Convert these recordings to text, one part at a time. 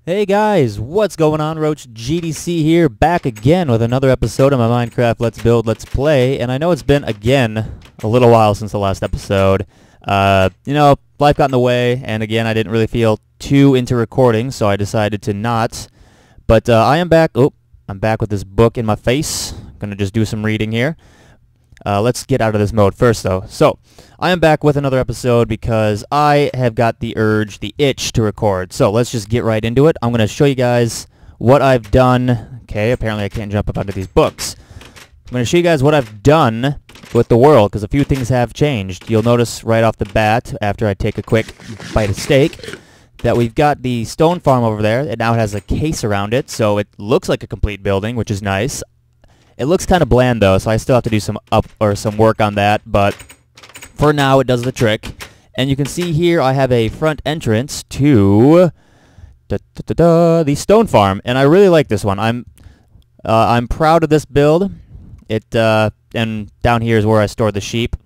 Hey guys, what's going on? RoachGdC here, back again with another episode of my Minecraft Let's Build, Let's Play, and I know it's been, again, a little while since the last episode. Life got in the way, and again, I didn't really feel too into recording, so I decided to not. But I am back. Oh, I'm back with this book in my face. Gonna just do some reading here. Let's get out of this mode first, though. So, I am back with another episode because I have got the urge, the itch to record. So, let's just get right into it. I'm going to show you guys what I've done. Okay, apparently I can't jump up onto these books. I'm going to show you guys what I've done with the world, because a few things have changed. You'll notice right off the bat, after I take a quick bite of steak, that we've got the stone farm over there. It now has a case around it, so it looks like a complete building, which is nice. It looks kind of bland though, so I still have to do some work on that, but for now it does the trick. And you can see here I have a front entrance to the stone farm, and I really like this one. I'm proud of this build. And down here is where I store the sheep.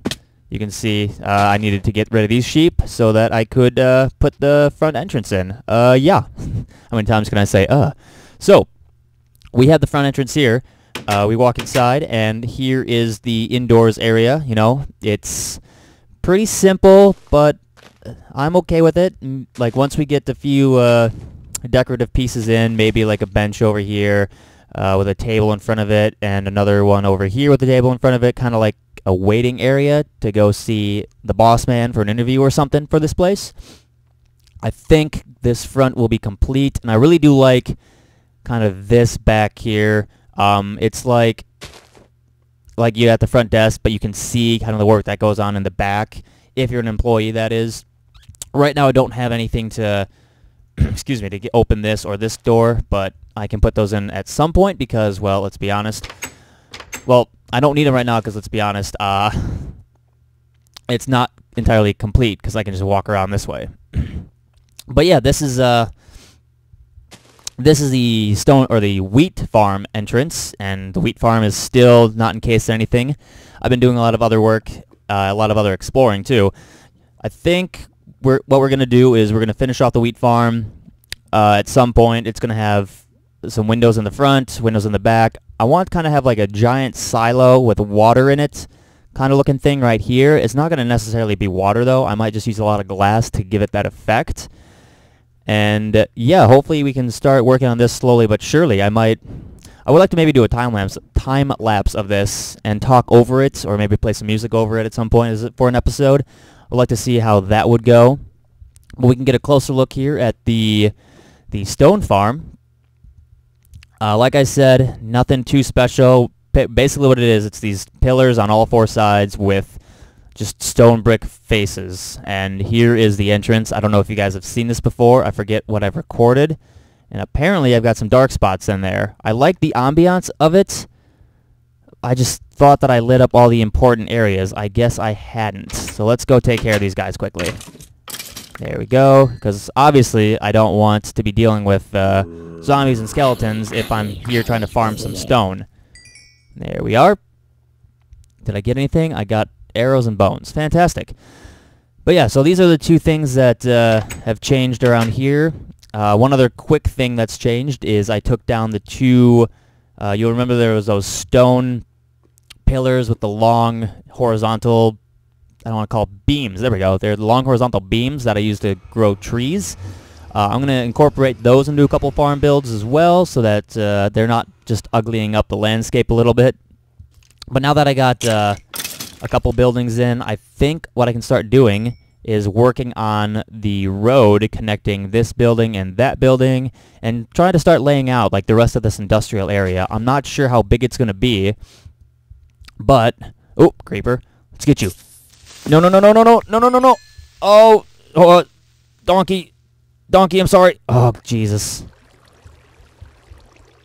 You can see I needed to get rid of these sheep so that I could put the front entrance in. Yeah. How many times can I say So, we have the front entrance here. We walk inside, and here is the indoors area. You know, it's pretty simple, but I'm okay with it. Like, once we get a few decorative pieces in, maybe like a bench over here with a table in front of it, and another one over here with a table in front of it, kind of like a waiting area to go see the boss man for an interview or something for this place. I think this front will be complete, and I really do like kind of this back here. It's like you're at the front desk, but you can see kind of the work that goes on in the back, if you're an employee, that is. Right now I don't have anything to, excuse me, to open this or this door, but I can put those in at some point because, well, let's be honest. Well, I don't need them right now because, let's be honest, it's not entirely complete because I can just walk around this way. But yeah, this is the stone or the wheat farm entrance, and the wheat farm is still not encased in anything. I've been doing a lot of other work, a lot of other exploring too. I think what we're going to do is we're going to finish off the wheat farm at some point. It's going to have some windows in the front, windows in the back. I want to kind of have like a giant silo with water in it kind of looking thing right here. It's not going to necessarily be water though. I might just use a lot of glass to give it that effect. And yeah, hopefully we can start working on this slowly but surely. I would like to maybe do a time lapse of this and talk over it, or maybe play some music over it at some point for an episode. I'd like to see how that would go. But we can get a closer look here at the stone farm. Like I said, nothing too special. Basically what it is, it's these pillars on all four sides with just stone brick faces. And here is the entrance. I don't know if you guys have seen this before. I forget what I've recorded. And apparently I've got some dark spots in there. I like the ambiance of it. I just thought that I lit up all the important areas. I guess I hadn't. So let's go take care of these guys quickly. There we go. Because obviously I don't want to be dealing with zombies and skeletons if I'm here trying to farm some stone. There we are. Did I get anything? I got arrows and bones. Fantastic. But yeah, so these are the two things that have changed around here. One other quick thing that's changed is I took down the two, you'll remember there was those stone pillars with the long horizontal, I don't want to call it beams, there we go. They're the long horizontal beams that I use to grow trees. I'm going to incorporate those into a couple farm builds as well, so that they're not just uglying up the landscape a little bit. But now that I got a couple buildings in, I think what I can start doing is working on the road connecting this building and that building, and trying to start laying out like the rest of this industrial area. I'm not sure how big it's going to be, but oh, creeper, let's get you. No, no, no, no, no, no, no, no, no, no. Oh, donkey, I'm sorry. Oh, Jesus.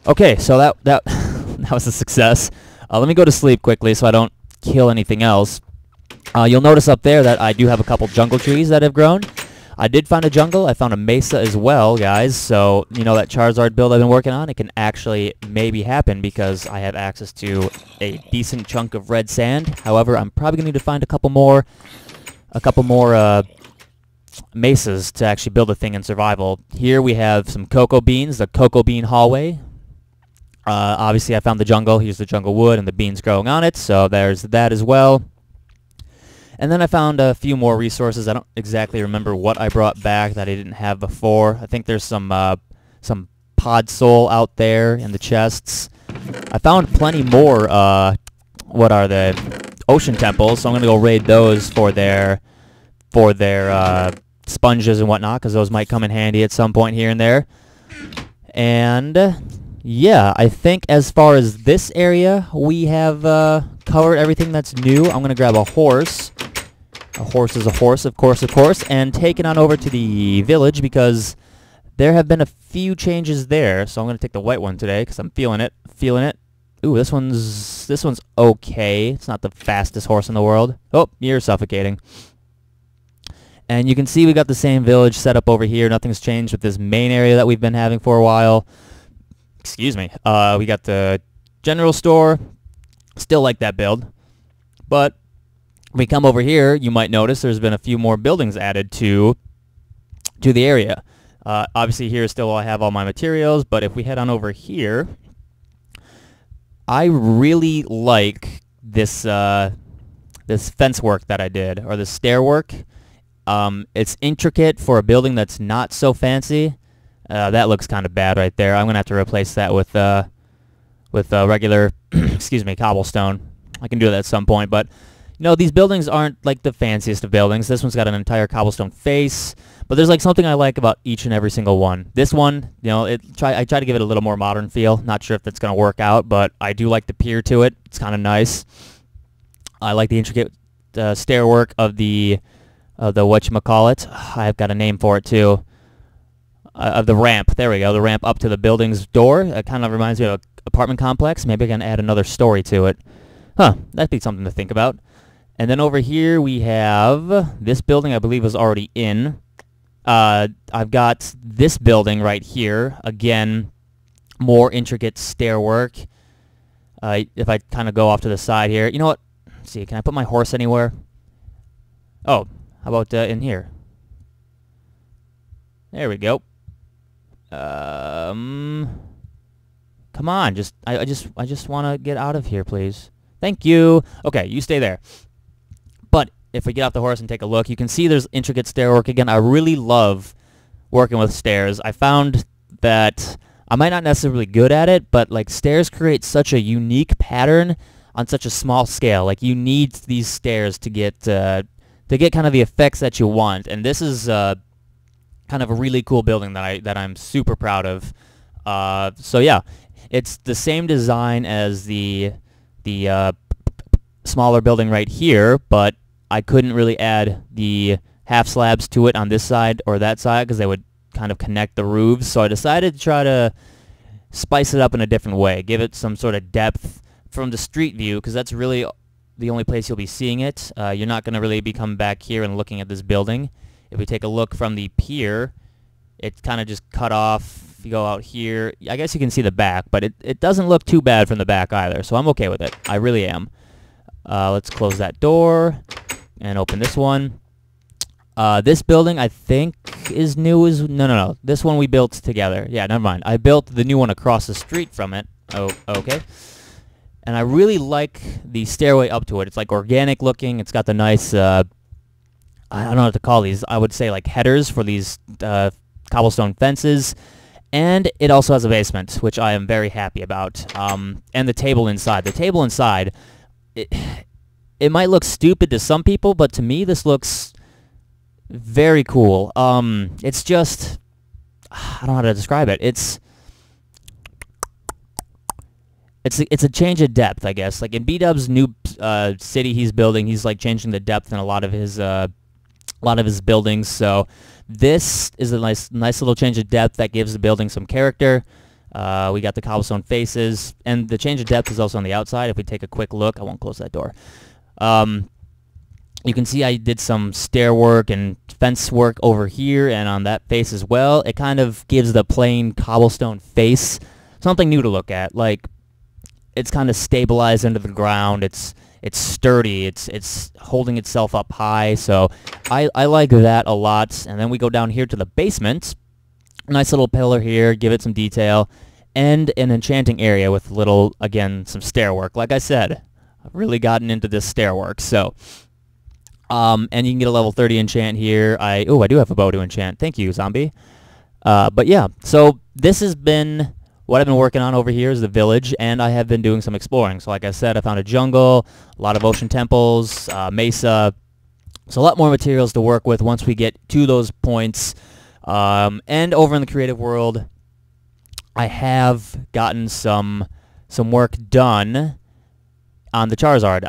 Okay, so that that was a success. Let me go to sleep quickly so I don't kill anything else. You'll notice up there that I do have a couple jungle trees that have grown. I did find a jungle. I found a mesa as well, guys. So, you know, that Charizard build I've been working on, it can actually maybe happen because I have access to a decent chunk of red sand. However, I'm probably going to need to find a couple more mesas to actually build a thing in survival. Here we have some cocoa beans, the cocoa bean hallway. Obviously, I found the jungle. Here's the jungle wood and the beans growing on it, so there's that as well. And then I found a few more resources. I don't exactly remember what I brought back that I didn't have before. I think there's some pod soul out there in the chests. I found plenty more, what are they? Ocean temples, so I'm going to go raid those for their sponges and whatnot, because those might come in handy at some point here and there. And yeah, I think as far as this area, we have covered everything that's new. I'm going to grab a horse. A horse is a horse, of course, and take it on over to the village, because there have been a few changes there. So I'm going to take the white one today, because I'm feeling it. Ooh, this one's okay. It's not the fastest horse in the world. Oh, you're suffocating. And you can see we got the same village set up over here. Nothing's changed with this main area that we've been having for a while. Excuse me. We got the general store. Still like that build. But when we come over here, you might notice there's been a few more buildings added to the area. Obviously here still I have all my materials, but if we head on over here, I really like this this fence work that I did, or the stair work. It's intricate for a building that's not so fancy. That looks kind of bad right there. I'm gonna have to replace that with regular, excuse me, cobblestone. I can do that at some point, but you know, these buildings aren't like the fanciest of buildings. This one's got an entire cobblestone face, but there's like something I like about each and every single one. This one, you know, I try to give it a little more modern feel. Not sure if that's gonna work out, but I do like the pier to it. It's kind of nice. I like the intricate stair work of the whatchamacallit. I've got a name for it too. Of the ramp. There we go. The ramp up to the building's door. It kind of reminds me of an apartment complex. Maybe I can add another story to it. Huh. That'd be something to think about. And then over here we have this building I believe was already in. I've got this building right here. Again, more intricate stair work. If I kind of go off to the side here. You know what? Let's see, can I put my horse anywhere? Oh, how about in here? There we go. Come on, I just want to get out of here, please. Thank you. Okay, you stay there. But if we get off the horse and take a look, you can see there's intricate stair work again. I really love working with stairs. I found that I might not necessarily be good at it, but like stairs create such a unique pattern on such a small scale. Like you need these stairs to get kind of the effects that you want. And this is kind of a really cool building that I'm super proud of. So yeah, it's the same design as the smaller building right here, but I couldn't really add the half slabs to it on this side or that side because they would kind of connect the roofs. So I decided to try to spice it up in a different way, give it some sort of depth from the street view, because that's really the only place you'll be seeing it. You're not going to really be coming back here and looking at this building. If we take a look from the pier, it's kind of just cut off. If you go out here, I guess you can see the back, but it doesn't look too bad from the back either, so I'm okay with it. I really am. Let's close that door and open this one. This building, I think, is new. No. This one we built together. Yeah, never mind. I built the new one across the street from it. Oh, okay. And I really like the stairway up to it. It's like organic looking. It's got the nice, I don't know what to call these. I would say like headers for these cobblestone fences. And it also has a basement, which I am very happy about. And the table inside. The table inside, it might look stupid to some people, but to me this looks very cool. It's just, I don't know how to describe it. It's a change of depth, I guess. Like in B-Dub's new city he's building, he's like changing the depth in a lot of his buildings. So this is a nice little change of depth that gives the building some character. We got the cobblestone faces, and the change of depth is also on the outside. If we take a quick look, I won't close that door. You can see I did some stair work and fence work over here and on that face as well. It kind of gives the plain cobblestone face something new to look at. Like, it's kind of stabilized into the ground. It's it's sturdy. It's holding itself up high. So I like that a lot. And then we go down here to the basement. Nice little pillar here. Give it some detail. And an enchanting area with little, again, some stair work. Like I said, I've really gotten into this stair work. So, and you can get a level 30 enchant here. I do have a bow to enchant. Thank you, zombie. But yeah, so this has been what I've been working on over here is the village, and I have been doing some exploring. So like I said, I found a jungle, a lot of ocean temples, mesa. So a lot more materials to work with once we get to those points. And over in the creative world, I have gotten some work done on the Charizard.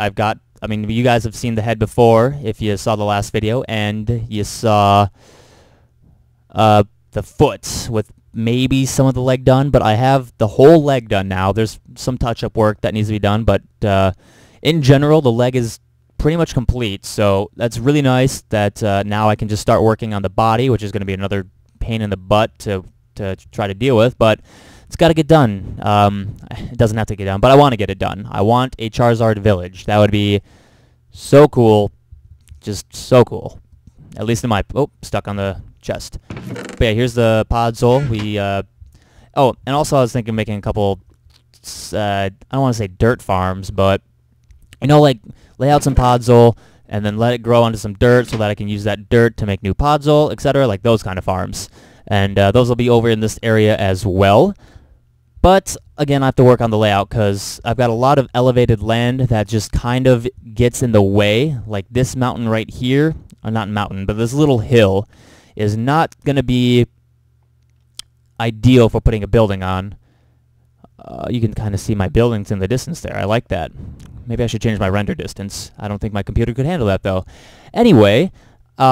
I mean, you guys have seen the head before if you saw the last video, and you saw the foot with maybe some of the leg done, but I have the whole leg done now. There's some touch-up work that needs to be done, but in general, the leg is pretty much complete, so that's really nice that now I can just start working on the body, which is going to be another pain in the butt to try to deal with, but it's got to get done. It doesn't have to get done, but I want to get it done. I want a Charizard village. That would be so cool. Just so cool. At least in my... Oh, stuck on the chest. But yeah, here's the Podzol. Oh, and also I was thinking of making a couple... I don't want to say dirt farms, but... You know, like, lay out some Podzol, and then let it grow onto some dirt so that I can use that dirt to make new Podzol, etc. Like those kind of farms. And those will be over in this area as well. But, again, I have to work on the layout because I've got a lot of elevated land that just kind of gets in the way. Like this mountain right here, or not mountain, but this little hill is not going to be ideal for putting a building on. You can kind of see my buildings in the distance there. I like that. Maybe I should change my render distance. I don't think my computer could handle that, though. Anyway... we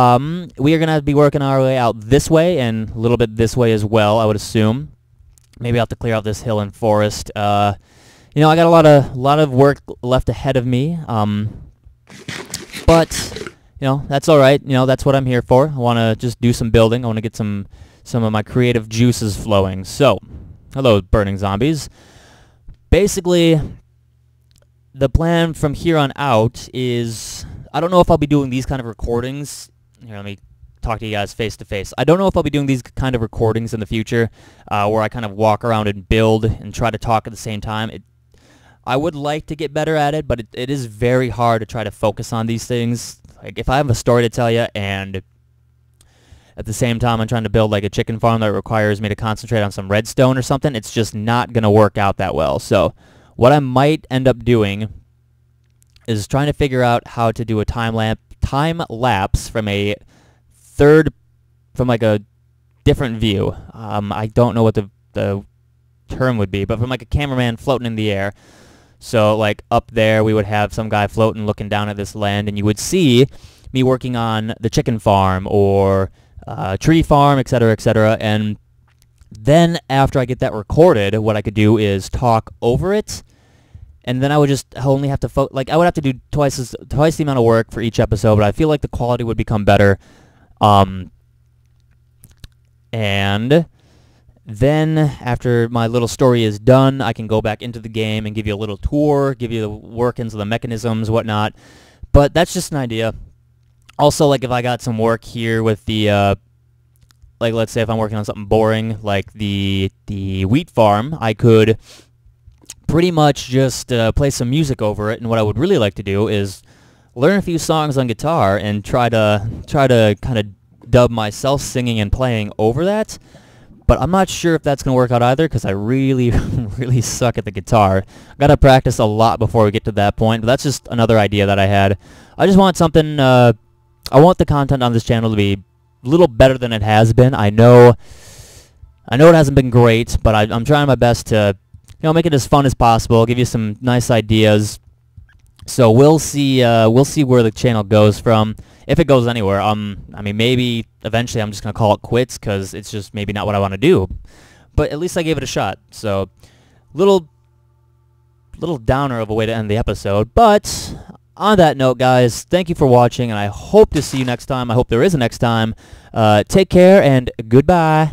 are going to be working our way out this way and a little bit this way as well, I would assume. Maybe I'll have to clear out this hill and forest. You know, I got a lot of work left ahead of me. But, you know, that's all right. You know, that's what I'm here for. I want to just do some building. I want to get some of my creative juices flowing. So, hello, burning zombies. Basically, the plan from here on out is... I don't know if I'll be doing these kind of recordings. Here, let me talk to you guys face to face. I don't know if I'll be doing these kind of recordings in the future, where I kind of walk around and build and try to talk at the same time. I would like to get better at it, but it is very hard to try to focus on these things. Like, if I have a story to tell you, and at the same time I'm trying to build like a chicken farm that requires me to concentrate on some redstone or something, it's just not going to work out that well. So, what I might end up doing is trying to figure out how to do a time lapse from like a different view. I don't know what the term would be, but from like a cameraman floating in the air. So like up there we would have some guy floating looking down at this land, and you would see me working on the chicken farm or tree farm, etc., etc. And then after I get that recorded, what I could do is talk over it. And then I would just only have to I would have to do twice the amount of work for each episode, but I feel like the quality would become better. And then after my little story is done, I can go back into the game and give you a little tour, give you the workings of the mechanisms, whatnot. But that's just an idea. Also, like if I got some work here with the like let's say if I'm working on something boring like the wheat farm, I could pretty much just play some music over it, and what I would really like to do is learn a few songs on guitar and try to kind of dub myself singing and playing over that. But I'm not sure if that's going to work out either because I really, really suck at the guitar. I've got to practice a lot before we get to that point, but that's just another idea that I had. I just want something, I want the content on this channel to be a little better than it has been. I know it hasn't been great, but I'm trying my best to make it as fun as possible, give you some nice ideas. So we'll see where the channel goes from, if it goes anywhere. I mean, maybe eventually I'm just gonna call it quits because it's just maybe not what I want to do. But at least I gave it a shot. So little downer of a way to end the episode. But on that note, guys, thank you for watching, and I hope to see you next time. I hope there is a next time. Take care and goodbye.